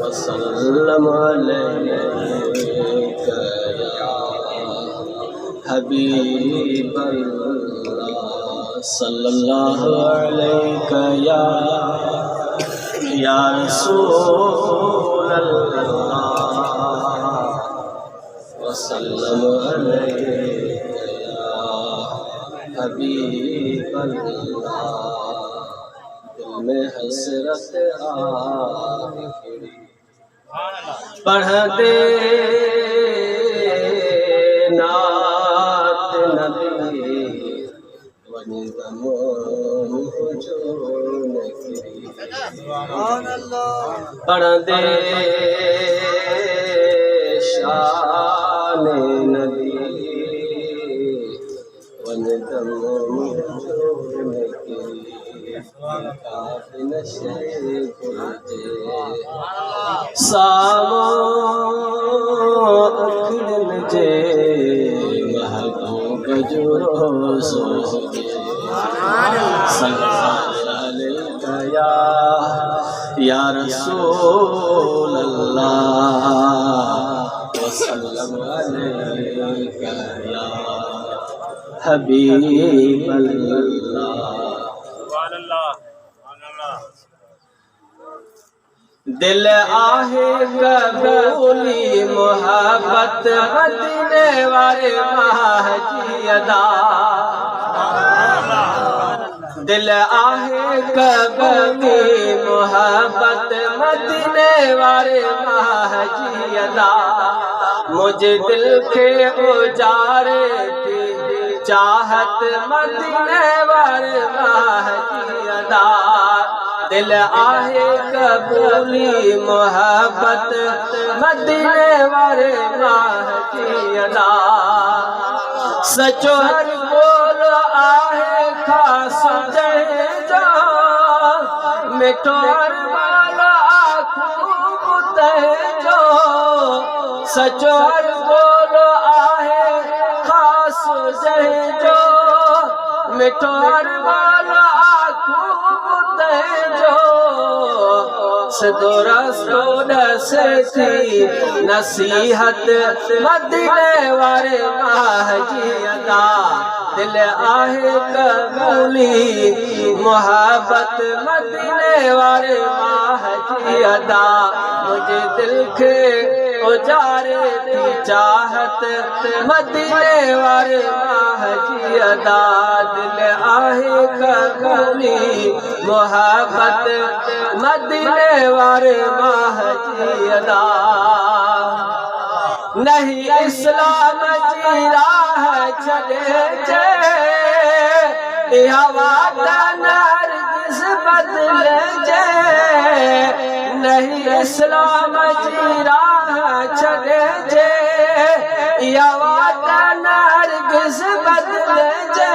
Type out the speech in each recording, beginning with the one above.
وسلم عليك يا حبيب الله صلى الله عليك يا رسول الله وسلم عليك يا حبيب الله دل میں حسرت آخری پڑھ دے نعت نبی ونظم جو نکری پڑھ دے شان نبی ونظم جو نکری کافی نشے کرتے سامو اکھڑن جے محبوب جو روزو جے صلی اللہ علیہ یا رسول اللہ وسلم علیہ یا حبیب اللہ دل آہے قبولی محبت مدینے والے ماہ کی ادا دل آہے قبولی محبت مدینے والے ماہ کی ادا مجھے دل کے اجارے تھی چاہت مدینے والے ماہ کی ادا دل آہے قبولی محبت مدینے والے ماہ کی ادا سچو ہر بولو آہے خاص جے جو مٹھو ہر بالا آنکھوں تے جو سچو ہر بولو آہے خاص جے جو مٹھو ہر بالا رستو سے تھی نصیحت مدینے والے ماہ کی ادا دل آہے قبولی محبت مدینے والے ماہ کی ادا مجھے دل کے اجارے تھی چاہت مدینے والے ماہ کی ادا دل آہے قبولی محبت مدینے والے ماہ کی ادا نہیں اسلام کی راہ چلے جے ہوا نرگس بدلے جے نہیں اسلام کی راہ چلے جے ہوا نرگس بدلے جے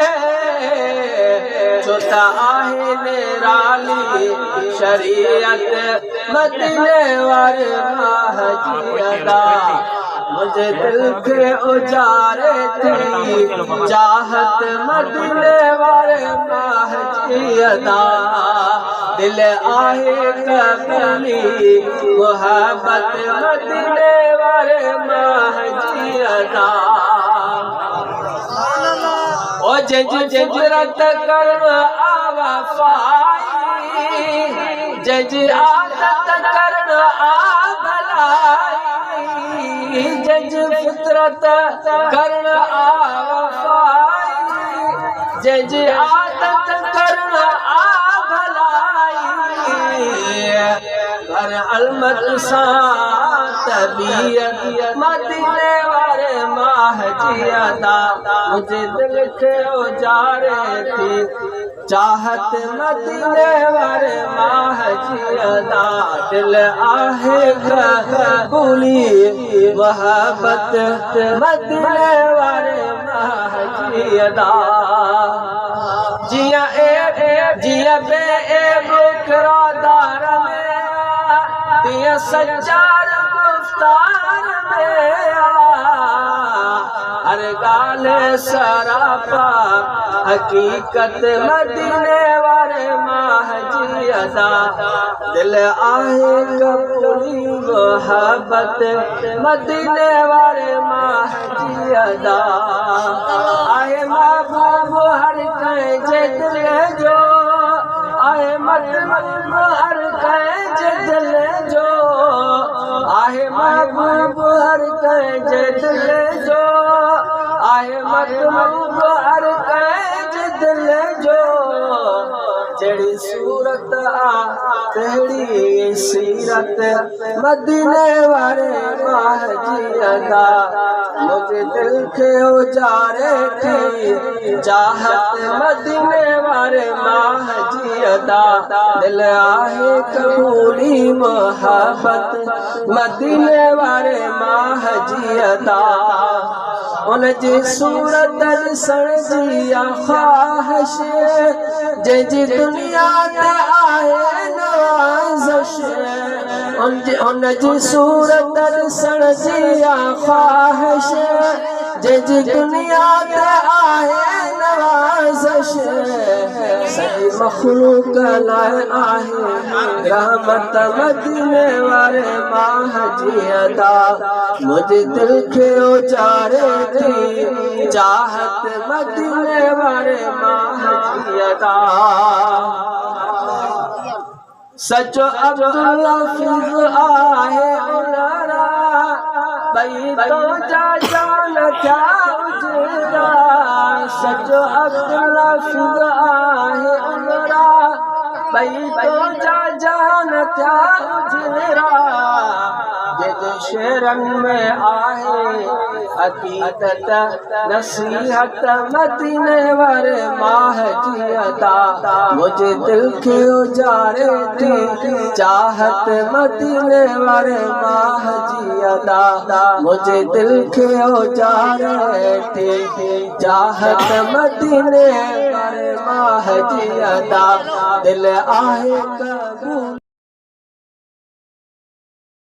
چھوٹا آہے نرالی شریعت مدینے والے ماہ کی ادا مجھے دل کے اجارے تھی چاہت مدینے والے ماہ کی ادا دل آہے قبولی محبت مدینے والے ماہ کی ادا او ججرت کرن آوفائی جج عادت کرن آبلائی جج فطرت کرن آوفائی جج عادت کرن آبلائی گھر علمت سان طبیعت مدینے والے ماہ کی ادا مجھے دل کے اجارے تھی چاہت مدینے والے ماہ کی ادا دل آہے قبولی محبت مدینے والے ماہ کی ادا جیا بے بکرا دار میں دیا سجار گفتار हर ॻाल्हि सरापा हक़ीक़त मदीने वारे माह जी अदा दिल आहे कबूली मोहब्बत मदीने वारे माह जी अदा आहे महबूब हर कंहिंजे दिल जो आहे महबूब हर कंहिंजे दिल जो आहे महबूब हर कंहिंजे दिल जो आहे महबूब हर कंहिंजे दिल जो जहिड़ी सूरत आ तहिड़ी सीरत मदीने वारे माह जी अदा मुझे दिल खे उजारे थी चाहत मदीने वारे माह जी अदा दिल आहे कबूली मोहब्बत मदीने वारे माह जी अदा उनजी सूरत ॾिसण जी ख़्वाहिश जंहिंजी दुनिया ते आहे नवाज़िश उनजी सूरत ॾिसण जी ख़्वाहिश जंहिंजी दुनिया ते आहे नवाज़िश सॼी मख़लूक़ लाइ आहे रहमत मदीने वारे माह जी अदा मुंहिंजे दिल खे उजारे थी चाहत मदीने वारे माह जी अदा सचो अब्दुल हफीज़ आहे उनरा भई तो जान क्या उजरा सचो अब्दुल हफीज़ आहे उनरा भई तो जान क्या उजरा जेके शेरन में आहे हकीकत नसीहत मदीने वारे माह जी अदा मुझे दिल खे उजारे थी चाहत मदीने वारे माह जी अदा मुझे दिल खे उजारे थी चाहत मदीने वारे माह जी अदा दिल आहे कबूल